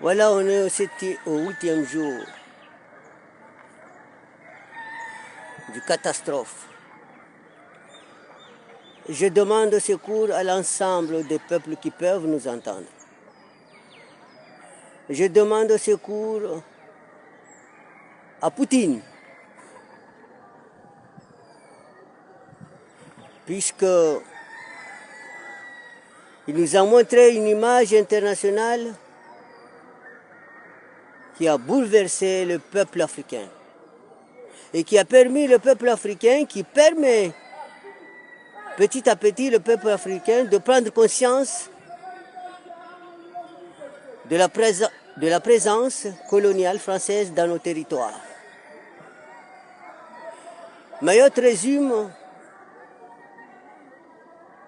Voilà, on est au 8e jour du catastrophe. Je demande secours à l'ensemble des peuples qui peuvent nous entendre. Je demande secours à Poutine, puisque il nous a montré une image internationale qui a bouleversé le peuple africain et qui a permis le peuple africain, qui permet petit à petit le peuple africain de prendre conscience de la présence coloniale française dans nos territoires. Mayotte résume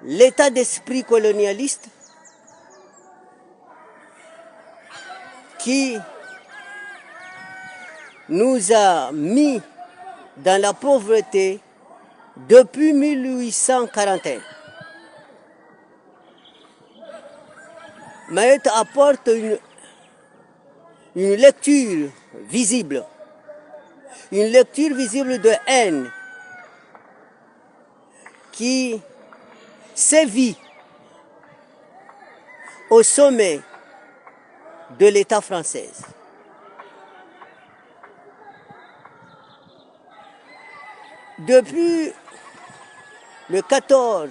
l'état d'esprit colonialiste qui nous a mis dans la pauvreté depuis 1841. Mayotte apporte une lecture visible de haine qui sévit au sommet de l'État français. Depuis le 14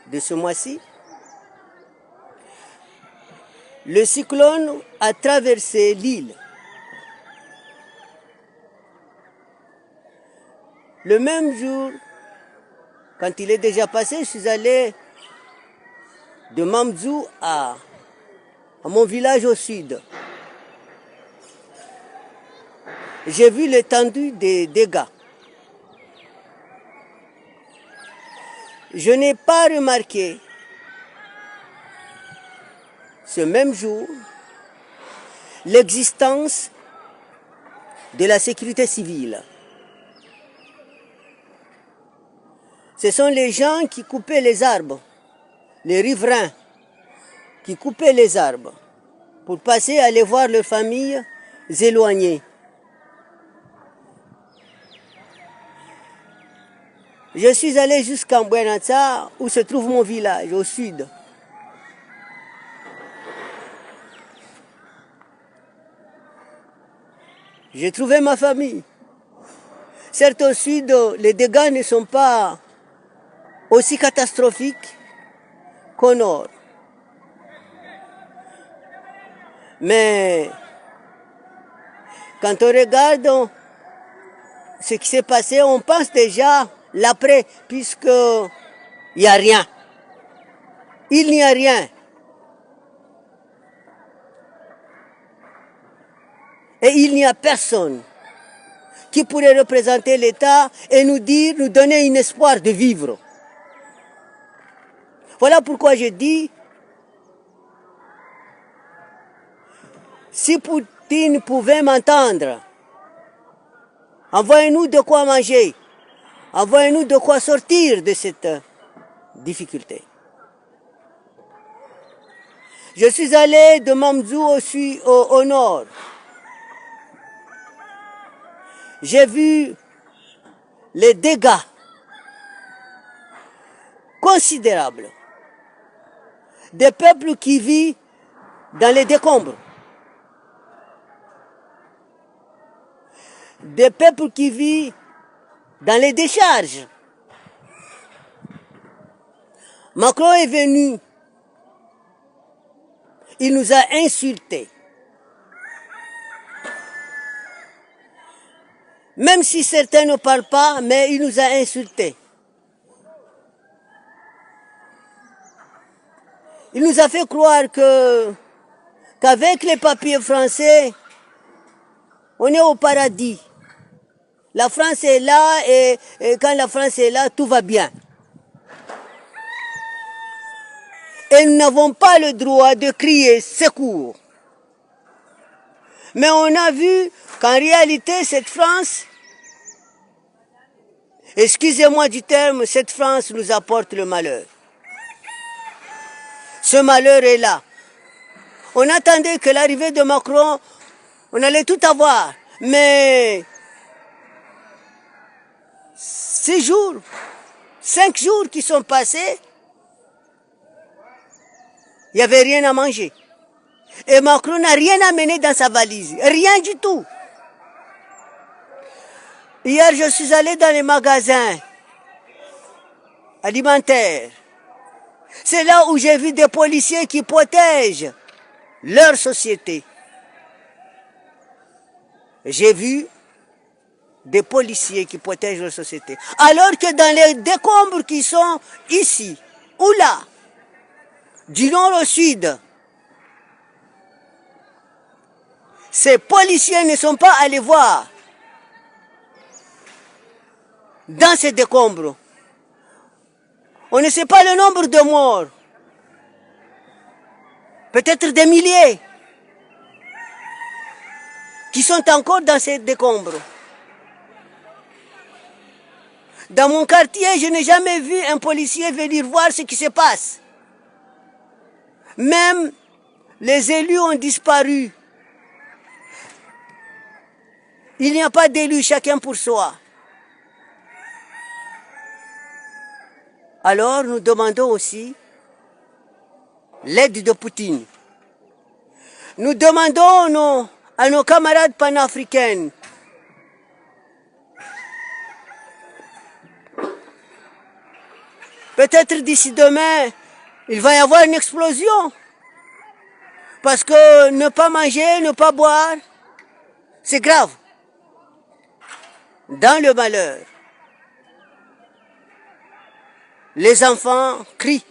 de ce mois-ci, le cyclone a traversé l'île. Le même jour, quand il est déjà passé, je suis allé de Mamzou à mon village au sud. J'ai vu l'étendue des dégâts. Je n'ai pas remarqué ce même jour l'existence de la sécurité civile. Ce sont les gens qui coupaient les arbres, les riverains qui coupaient les arbres pour passer aller voir leurs familles éloignées. Je suis allé jusqu'à Mbouenatsa, où se trouve mon village, au sud. J'ai trouvé ma famille. Certes, au sud, les dégâts ne sont pas aussi catastrophiques qu'au nord. Mais quand on regarde ce qui s'est passé, on pense déjà l'après, puisqu'il n'y a rien. Il n'y a rien. Et il n'y a personne qui pourrait représenter l'État et nous donner un espoir de vivre. Voilà pourquoi je dis, si Poutine pouvait m'entendre, envoyez-nous de quoi manger, envoyez-nous de quoi sortir de cette difficulté. Je suis allé de Mamzou au nord. J'ai vu les dégâts considérables des peuples qui vivent dans les décombres, des peuples qui vivent dans les décharges. Macron est venu, il nous a insultés. Même si certains ne parlent pas, mais il nous a insultés. Il nous a fait croire qu'avec les papiers français, on est au paradis. La France est là et quand la France est là, tout va bien. Et nous n'avons pas le droit de crier secours. Mais on a vu qu'en réalité, cette France, excusez-moi du terme, cette France nous apporte le malheur. Ce malheur est là. On attendait que l'arrivée de Macron, on allait tout avoir. Mais 6 jours, 5 jours qui sont passés, il n'y avait rien à manger. Et Macron n'a rien amené dans sa valise. Rien du tout. Hier, je suis allé dans les magasins alimentaires. C'est là où j'ai vu des policiers qui protègent leur société. J'ai vu des policiers qui protègent leur société. Alors que dans les décombres qui sont ici ou là, du nord au sud, ces policiers ne sont pas allés voir dans ces décombres. On ne sait pas le nombre de morts. Peut-être des milliers qui sont encore dans ces décombres. Dans mon quartier, je n'ai jamais vu un policier venir voir ce qui se passe. Même les élus ont disparu. Il n'y a pas d'élus, chacun pour soi. Alors nous demandons aussi l'aide de Poutine. Nous demandons à nos camarades panafricains peut-être d'ici demain, il va y avoir une explosion. Parce que ne pas manger, ne pas boire, c'est grave. Dans le malheur, les enfants crient.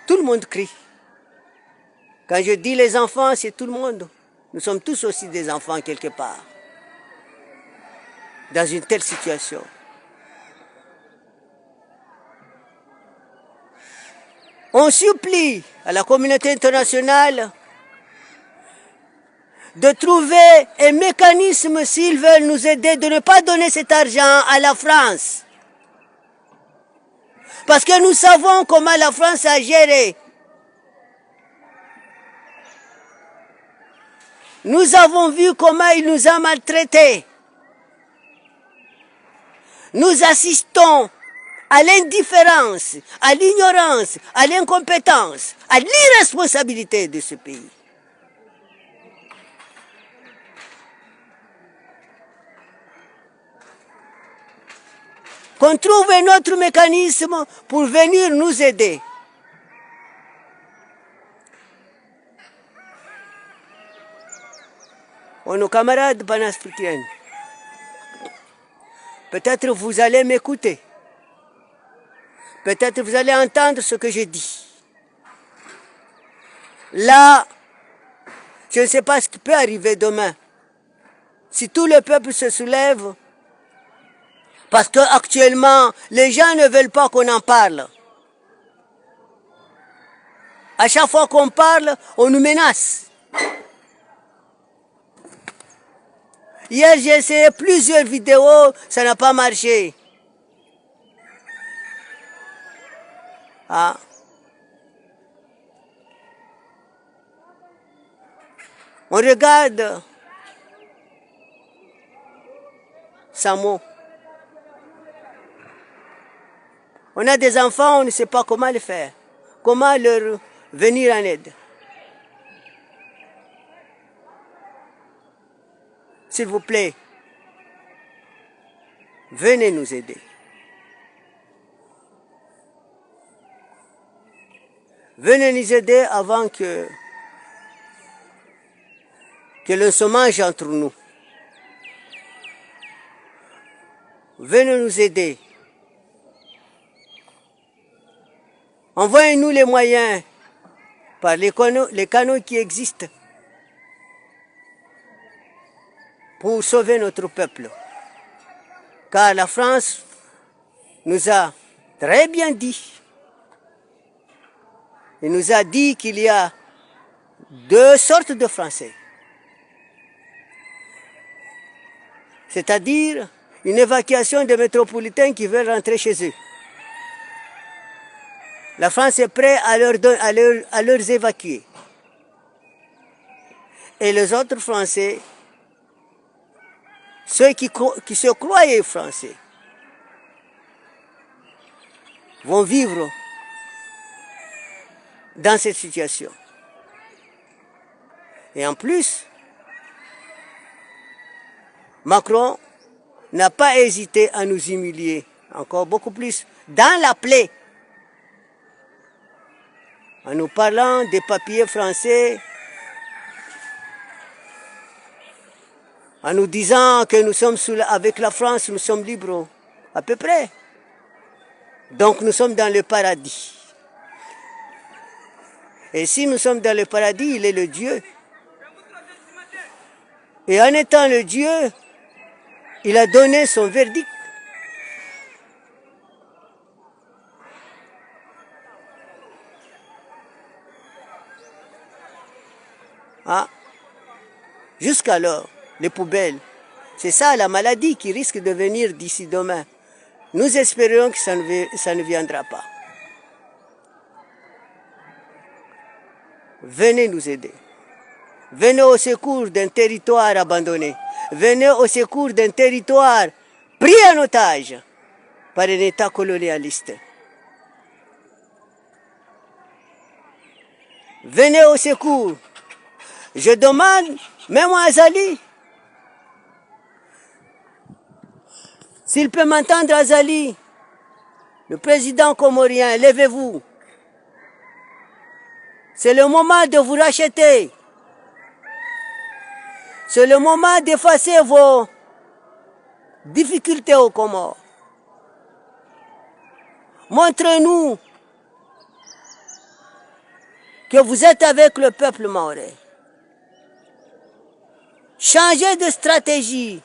Tout le monde crie. Quand je dis les enfants, c'est tout le monde. Nous sommes tous aussi des enfants quelque part. Dans une telle situation. On supplie à la communauté internationale de trouver un mécanisme s'ils veulent nous aider, de ne pas donner cet argent à la France. Parce que nous savons comment la France a géré. Nous avons vu comment il nous a maltraités. Nous assistons à l'indifférence, à l'ignorance, à l'incompétence, à l'irresponsabilité de ce pays. Qu'on trouve un autre mécanisme pour venir nous aider. Oh, nos camarades panafricains, peut-être vous allez m'écouter. Peut-être vous allez entendre ce que je dis. Là, je ne sais pas ce qui peut arriver demain. Si tout le peuple se soulève, parce qu'actuellement, les gens ne veulent pas qu'on en parle. À chaque fois qu'on parle, on nous menace. Hier, j'ai essayé plusieurs vidéos, ça n'a pas marché. Ah. On regarde Samo. On a des enfants, on ne sait pas comment les faire. Comment leur venir en aide. S'il vous plaît, venez nous aider. Venez nous aider avant que l'on se mange entre nous. Venez nous aider. Envoyez-nous les moyens par les canaux qui existent pour sauver notre peuple. Car la France nous a très bien dit. Il nous a dit qu'il y a 2 sortes de Français. C'est-à-dire, une évacuation des métropolitains qui veulent rentrer chez eux. La France est prête à leur évacuer. Et les autres Français, ceux qui se croyaient Français, vont vivre dans cette situation. Et en plus, Macron n'a pas hésité à nous humilier, encore beaucoup plus, dans la plaie, en nous parlant des papiers français, en nous disant que nous sommes avec la France, nous sommes libres, à peu près. Donc nous sommes dans le paradis. Et si nous sommes dans le paradis, il est le Dieu. Et en étant le Dieu, il a donné son verdict. Ah. Jusqu'alors, les poubelles, c'est ça la maladie qui risque de venir d'ici demain. Nous espérons que ça ne viendra pas. Venez nous aider. Venez au secours d'un territoire abandonné. Venez au secours d'un territoire pris en otage par un État colonialiste. Venez au secours. Je demande, même à Azali, s'il peut m'entendre, Azali, le président comorien, levez-vous. C'est le moment de vous racheter. C'est le moment d'effacer vos difficultés aux Comores. Montrez-nous que vous êtes avec le peuple mahorais. Changez de stratégie.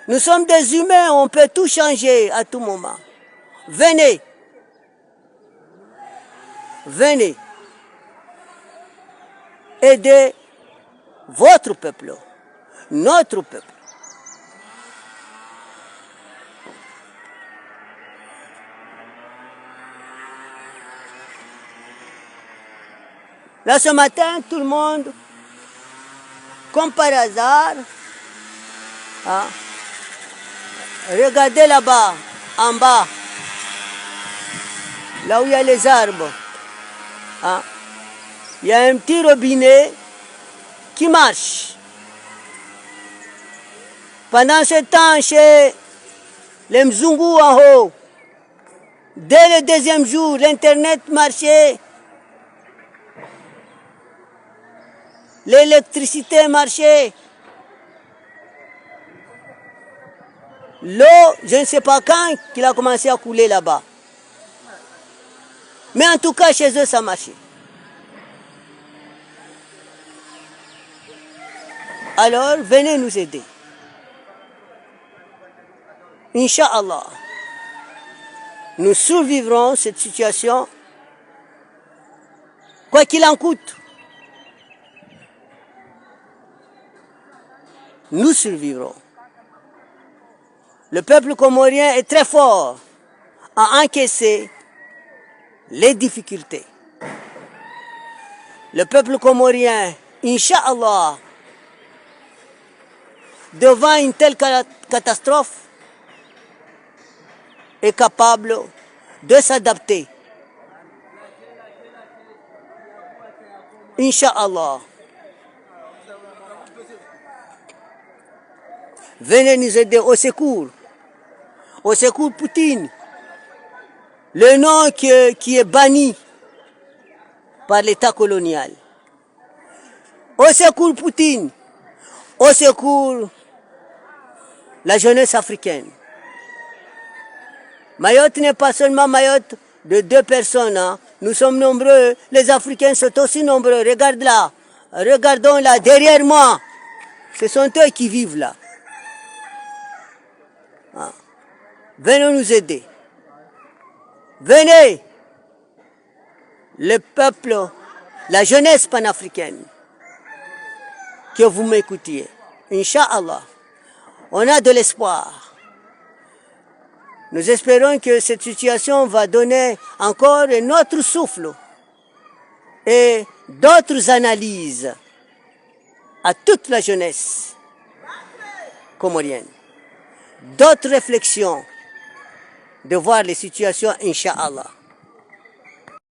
Nous sommes des humains, on peut tout changer à tout moment. Venez. Venez. Aidez votre peuple, notre peuple. Là, ce matin, tout le monde, comme par hasard, regardez là-bas, en bas, là où il y a les arbres. Il y a un petit robinet qui marche. Pendant ce temps, chez les Mzungu en haut, dès le deuxième jour, l'Internet marchait, l'électricité marchait, l'eau, je ne sais pas quand, qu'il a commencé à couler là-bas. Mais en tout cas, chez eux, ça marchait. Alors, venez nous aider. Inch'Allah, nous survivrons cette situation, quoi qu'il en coûte. Nous survivrons. Le peuple comorien est très fort à encaisser les difficultés. Le peuple comorien, Inch'Allah, devant une telle catastrophe, est capable de s'adapter. Inch'Allah. Venez nous aider au secours. Au secours Poutine. Le nom qui est banni par l'État colonial. Au secours Poutine. Au secours la jeunesse africaine. Mayotte n'est pas seulement Mayotte de 2 personnes. Nous sommes nombreux. Les Africains sont aussi nombreux. Regarde là. Regardons là, derrière moi. Ce sont eux qui vivent là. Venez nous aider. Venez. Le peuple, la jeunesse panafricaine. Que vous m'écoutiez. Inch'Allah. On a de l'espoir. Nous espérons que cette situation va donner encore un autre souffle et d'autres analyses à toute la jeunesse comorienne. D'autres réflexions de voir les situations, Inch'Allah.